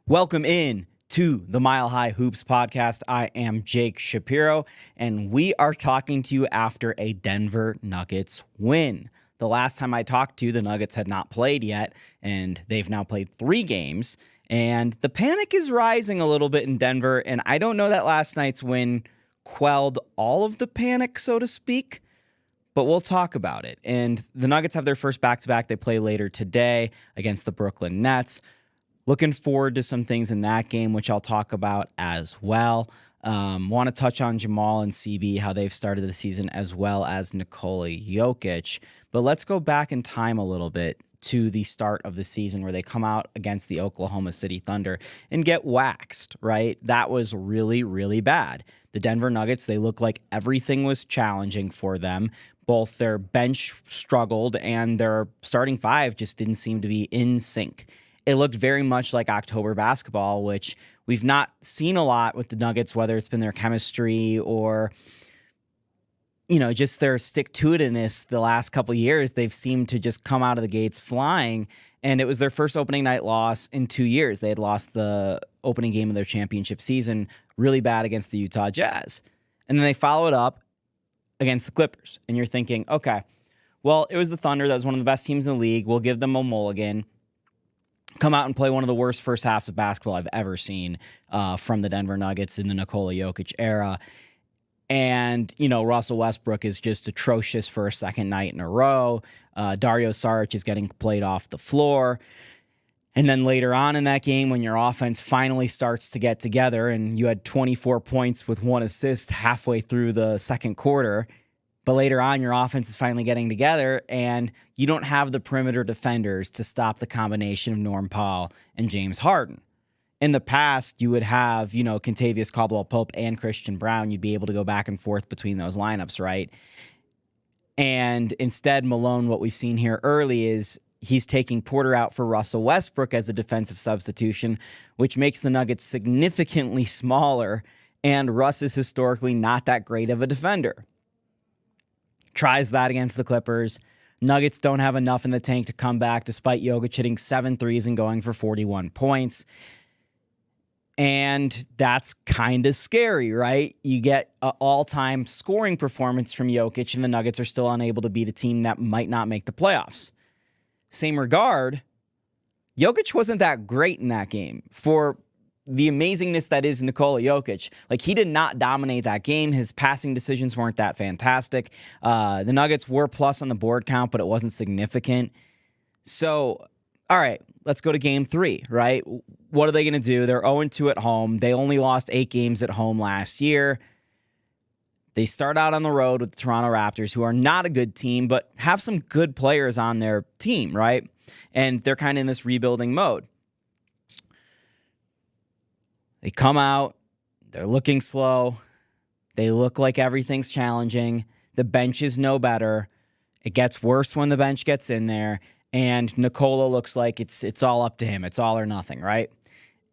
Welcome in to the Mile High Hoops podcast. I am Jake Shapiro, and we are talking to you after a Denver Nuggets win. The last time I talked to you, the Nuggets had not played yet, and they've now played 3 games, and the panic is rising a little bit in Denver, and I don't know that last night's win quelled all of the panic, so to speak, but we'll talk about it. And the Nuggets have their first back-to-back. They play later today against the Brooklyn Nets. Looking forward to some things in that game, which I'll talk about as well. Want to touch on Jamal and CB, how they've started the season, as well as Nikola Jokic. But let's go back in time a little bit to the start of the season where they come out against the Oklahoma City Thunder and get waxed, right? That was really, really bad. The Denver Nuggets, they look like everything was challenging for them. Both their bench struggled and their starting 5 just didn't seem to be in sync. It looked very much like October basketball, which we've not seen a lot with the Nuggets, whether it's been their chemistry or, just their stick-to-itiveness the last couple of years. They've seemed to just come out of the gates flying, and it was their first opening night loss in 2 years. They had lost the opening game of their championship season really bad against the Utah Jazz. And then they followed up against the Clippers. And you're thinking, okay, well, it was the Thunder. That was one of the best teams in the league. We'll give them a mulligan. Come out and play one of the worst first halves of basketball I've ever seen from the Denver Nuggets in the Nikola Jokic era. And, Russell Westbrook is just atrocious for a second night in a row. Dario Saric is getting played off the floor. And then later on in that game, when your offense finally starts to get together and you had 24 points with 1 assist halfway through the second quarter, but later on, your offense is finally getting together, and you don't have the perimeter defenders to stop the combination of Norm Powell and James Harden. In the past, you would have, Kentavious Caldwell-Pope and Christian Brown. You'd be able to go back and forth between those lineups, right? And instead, Malone, what we've seen here early is he's taking Porter out for Russell Westbrook as a defensive substitution, which makes the Nuggets significantly smaller, and Russ is historically not that great of a defender. Tries that against the Clippers. Nuggets don't have enough in the tank to come back despite Jokic hitting 7 threes and going for 41 points. And that's kind of scary, right? You get an all-time scoring performance from Jokic, and the Nuggets are still unable to beat a team that might not make the playoffs. Same regard, Jokic wasn't that great in that game. For the amazingness that is Nikola Jokic, he did not dominate that game. His passing decisions weren't that fantastic. The Nuggets were plus on the board count, but it wasn't significant. So, all right, let's go to game 3, right? What are they going to do? They're 0-2 at home. They only lost 8 games at home last year. They start out on the road with the Toronto Raptors, who are not a good team, but have some good players on their team, right? And they're kind of in this rebuilding mode. They come out, they're looking slow, they look like everything's challenging, the bench is no better, it gets worse when the bench gets in there, and Nikola looks like it's all up to him, it's all or nothing, right?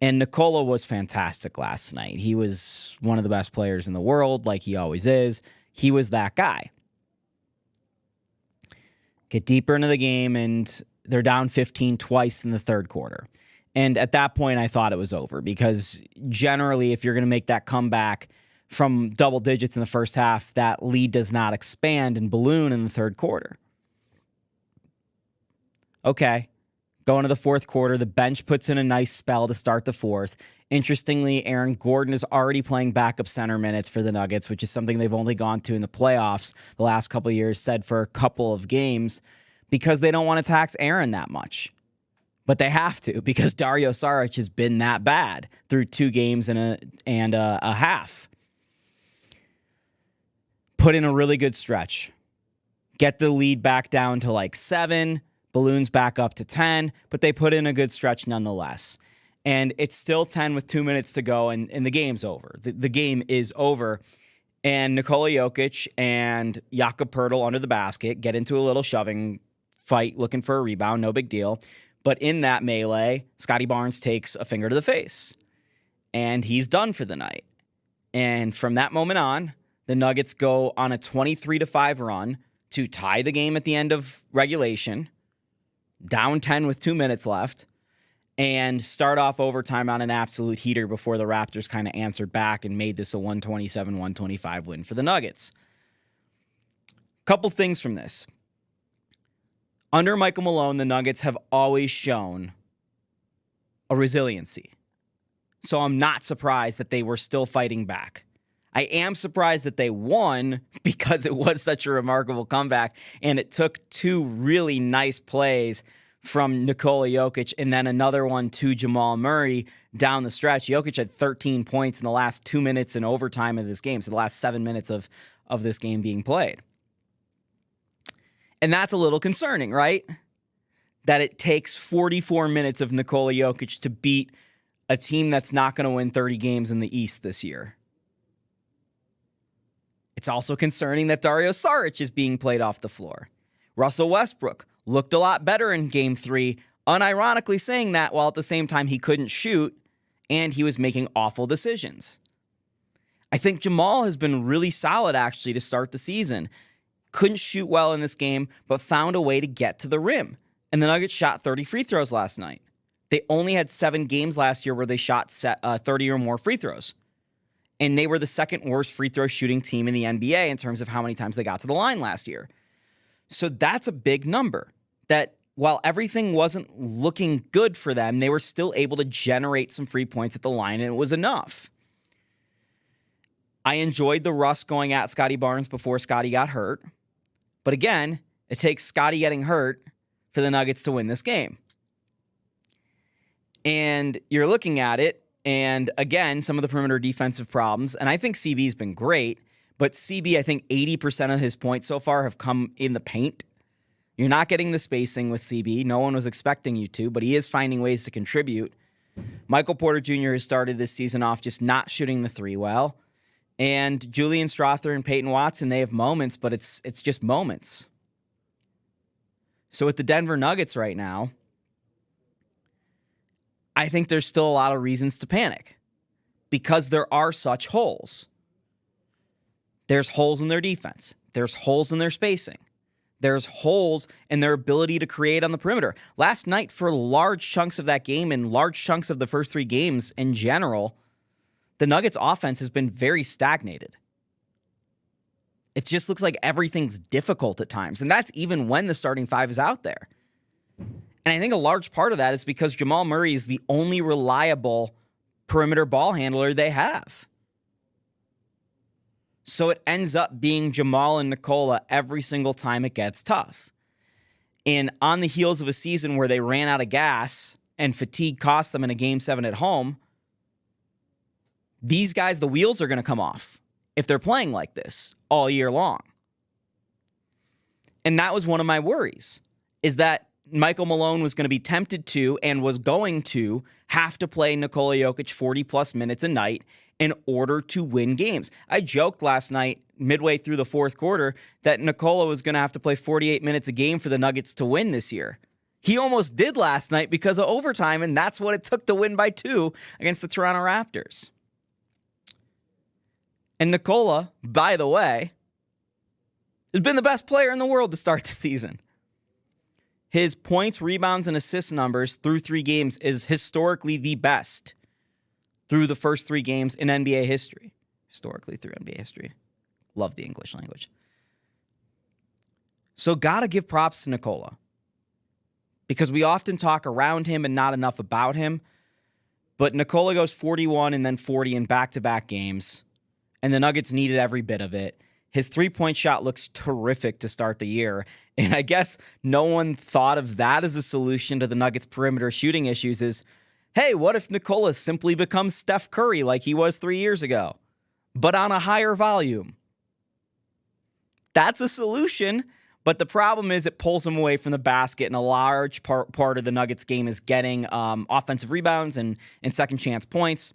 And Nikola was fantastic last night. He was one of the best players in the world, like he always is. He was that guy. Get deeper into the game, and they're down 15 twice in the third quarter. And at that point, I thought it was over because generally, if you're going to make that comeback from double digits in the first half, that lead does not expand and balloon in the third quarter. Okay, going to the fourth quarter, the bench puts in a nice spell to start the fourth. Interestingly, Aaron Gordon is already playing backup center minutes for the Nuggets, which is something they've only gone to in the playoffs the last couple of years, said for a couple of games, because they don't want to tax Aaron that much. But they have to because Dario Saric has been that bad through 2 games and a half. Put in a really good stretch. Get the lead back down to 7, balloons back up to 10, but they put in a good stretch nonetheless. And it's still 10 with 2 minutes to go, and the game's over. The game is over. And Nikola Jokic and Jakob Poeltl under the basket get into a little shoving fight looking for a rebound, no big deal. But in that melee, Scotty Barnes takes a finger to the face, and he's done for the night. And from that moment on, the Nuggets go on a 23-5 run to tie the game at the end of regulation, down 10 with 2 minutes left, and start off overtime on an absolute heater before the Raptors kind of answered back and made this a 127-125 win for the Nuggets. Couple things from this. Under Michael Malone, the Nuggets have always shown a resiliency. So I'm not surprised that they were still fighting back. I am surprised that they won because it was such a remarkable comeback, and it took two really nice plays from Nikola Jokic and then another one to Jamal Murray down the stretch. Jokic had 13 points in the last 2 minutes in overtime of this game, so the last 7 minutes of this game being played. And that's a little concerning, right? That it takes 44 minutes of Nikola Jokic to beat a team that's not going to win 30 games in the East this year. It's also concerning that Dario Saric is being played off the floor. Russell Westbrook looked a lot better in Game 3, unironically saying that while at the same time he couldn't shoot and he was making awful decisions. I think Jamal has been really solid actually to start the season. Couldn't shoot well in this game, but found a way to get to the rim. And the Nuggets shot 30 free throws last night. They only had 7 games last year where they shot 30 or more free throws. And they were the second worst free throw shooting team in the NBA in terms of how many times they got to the line last year. So that's a big number. That while everything wasn't looking good for them, they were still able to generate some free points at the line, and it was enough. I enjoyed the Russ going at Scotty Barnes before Scotty got hurt. But again, it takes Scotty getting hurt for the Nuggets to win this game. And you're looking at it, and again, some of the perimeter defensive problems, and I think CB's been great, but CB, I think 80% of his points so far have come in the paint. You're not getting the spacing with CB. No one was expecting you to, but he is finding ways to contribute. Michael Porter Jr. has started this season off just not shooting the three well. And Julian Strawther and Peyton Watson, they have moments, but it's just moments. So with the Denver Nuggets right now, I think there's still a lot of reasons to panic because there are such holes. There's holes in their defense. There's holes in their spacing. There's holes in their ability to create on the perimeter. Last night, for large chunks of that game and large chunks of the first 3 games in general, the Nuggets offense has been very stagnated. It just looks like everything's difficult at times, and that's even when the starting 5 is out there. And I think a large part of that is because Jamal Murray is the only reliable perimeter ball handler they have. So it ends up being Jamal and Nikola every single time it gets tough. And on the heels of a season where they ran out of gas and fatigue cost them in a Game 7 at home, these guys, the wheels are going to come off if they're playing like this all year long. And that was one of my worries, is that Michael Malone was going to be tempted to and was going to have to play Nikola Jokic 40-plus minutes a night in order to win games. I joked last night, midway through the fourth quarter, that Nikola was going to have to play 48 minutes a game for the Nuggets to win this year. He almost did last night because of overtime, and that's what it took to win by 2 against the Toronto Raptors. And Nikola, by the way, has been the best player in the world to start the season. His points, rebounds, and assist numbers through 3 games is historically the best through the first 3 games in NBA history. Historically through NBA history. Love the English language. So gotta give props to Nikola, because we often talk around him and not enough about him. But Nikola goes 41 and then 40 in back-to-back games, and the Nuggets needed every bit of it. His 3-point shot looks terrific to start the year. And I guess no one thought of that as a solution to the Nuggets' perimeter shooting issues is, hey, what if Nikola simply becomes Steph Curry like he was 3 years ago, but on a higher volume? That's a solution, but the problem is it pulls him away from the basket, and a large part of the Nuggets' game is getting offensive rebounds and second chance points.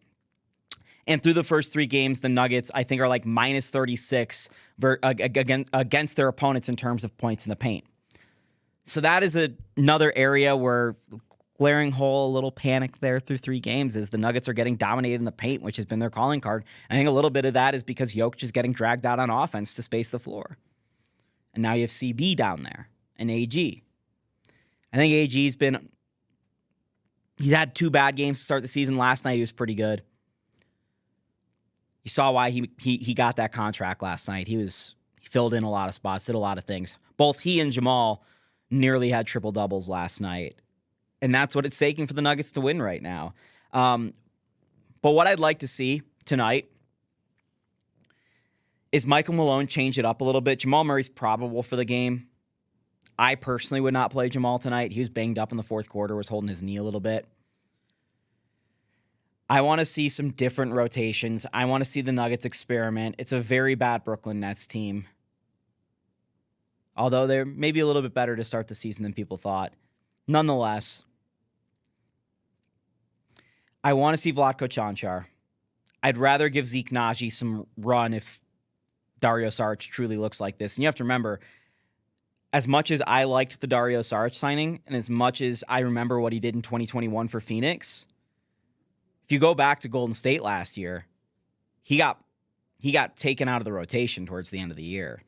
And through the first 3 games, the Nuggets, I think, are like minus 36 against their opponents in terms of points in the paint. So that is another area where glaring hole, a little panic there through 3 games is the Nuggets are getting dominated in the paint, which has been their calling card. I think a little bit of that is because Jokic is getting dragged out on offense to space the floor. And now you have CB down there and AG. I think AG's been He's had 2 bad games to start the season. Last night he was pretty good. You saw why he got that contract last night. He filled in a lot of spots, did a lot of things. Both he and Jamal nearly had triple doubles last night. And that's what it's taking for the Nuggets to win right now. But what I'd like to see tonight is Michael Malone change it up a little bit. Jamal Murray's probable for the game. I personally would not play Jamal tonight. He was banged up in the fourth quarter, was holding his knee a little bit. I want to see some different rotations. I want to see the Nuggets experiment. It's a very bad Brooklyn Nets team. Although they're maybe a little bit better to start the season than people thought. Nonetheless, I want to see Vlatko Čančar. I'd rather give Zeke Naji some run if Dario Saric truly looks like this. And you have to remember, as much as I liked the Dario Saric signing, and as much as I remember what he did in 2021 for Phoenix, if you go back to Golden State last year, he got taken out of the rotation towards the end of the year.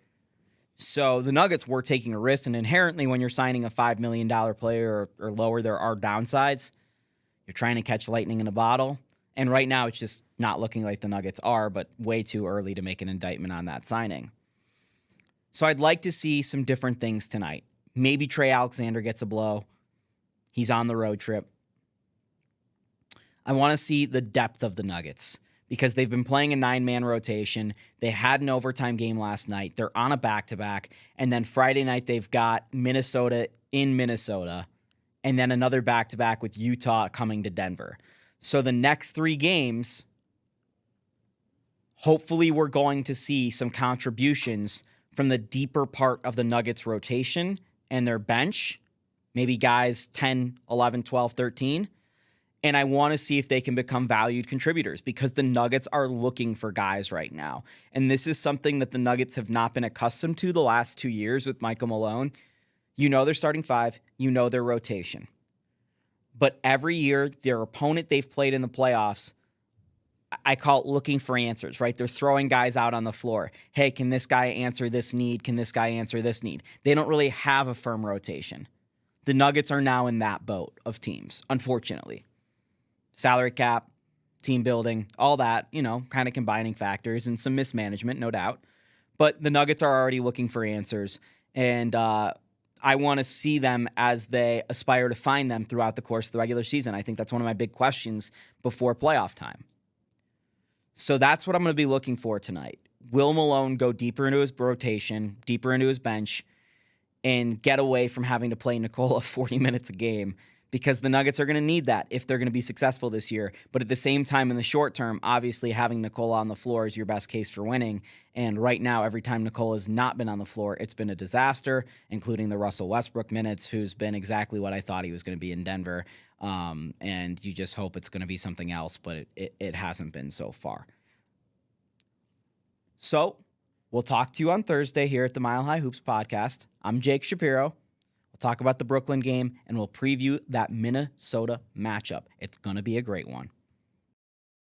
So the Nuggets were taking a risk, and inherently when you're signing a $5 million player or lower, there are downsides. You're trying to catch lightning in a bottle. And right now it's just not looking like the Nuggets are, but way too early to make an indictment on that signing. So I'd like to see some different things tonight. Maybe Trey Alexander gets a blow. He's on the road trip. I want to see the depth of the Nuggets because they've been playing a 9-man rotation. They had an overtime game last night. They're on a back-to-back. And then Friday night, they've got Minnesota in Minnesota. And then another back-to-back with Utah coming to Denver. So the next 3 games, hopefully we're going to see some contributions from the deeper part of the Nuggets rotation and their bench. Maybe guys 10, 11, 12, 13. And I want to see if they can become valued contributors because the Nuggets are looking for guys right now. And this is something that the Nuggets have not been accustomed to the last 2 years with Michael Malone. You know they're starting 5. You know their rotation. But every year, their opponent they've played in the playoffs, I call it looking for answers, right? They're throwing guys out on the floor. Hey, can this guy answer this need? Can this guy answer this need? They don't really have a firm rotation. The Nuggets are now in that boat of teams, unfortunately. Salary cap, team building, all that, kind of combining factors and some mismanagement, no doubt. But the Nuggets are already looking for answers, and I want to see them as they aspire to find them throughout the course of the regular season. I think that's one of my big questions before playoff time. So that's what I'm going to be looking for tonight. Will Malone go deeper into his rotation, deeper into his bench, and get away from having to play Nikola 40 minutes a game? Because the Nuggets are going to need that if they're going to be successful this year. But at the same time, in the short term, obviously having Nikola on the floor is your best case for winning. And right now, every time Nikola has not been on the floor, it's been a disaster, including the Russell Westbrook minutes, who's been exactly what I thought he was going to be in Denver. And you just hope it's going to be something else, but it hasn't been so far. So we'll talk to you on Thursday here at the Mile High Hoops podcast. I'm Jake Shapiro. Talk about the Brooklyn game, and we'll preview that Minnesota matchup. It's going to be a great one.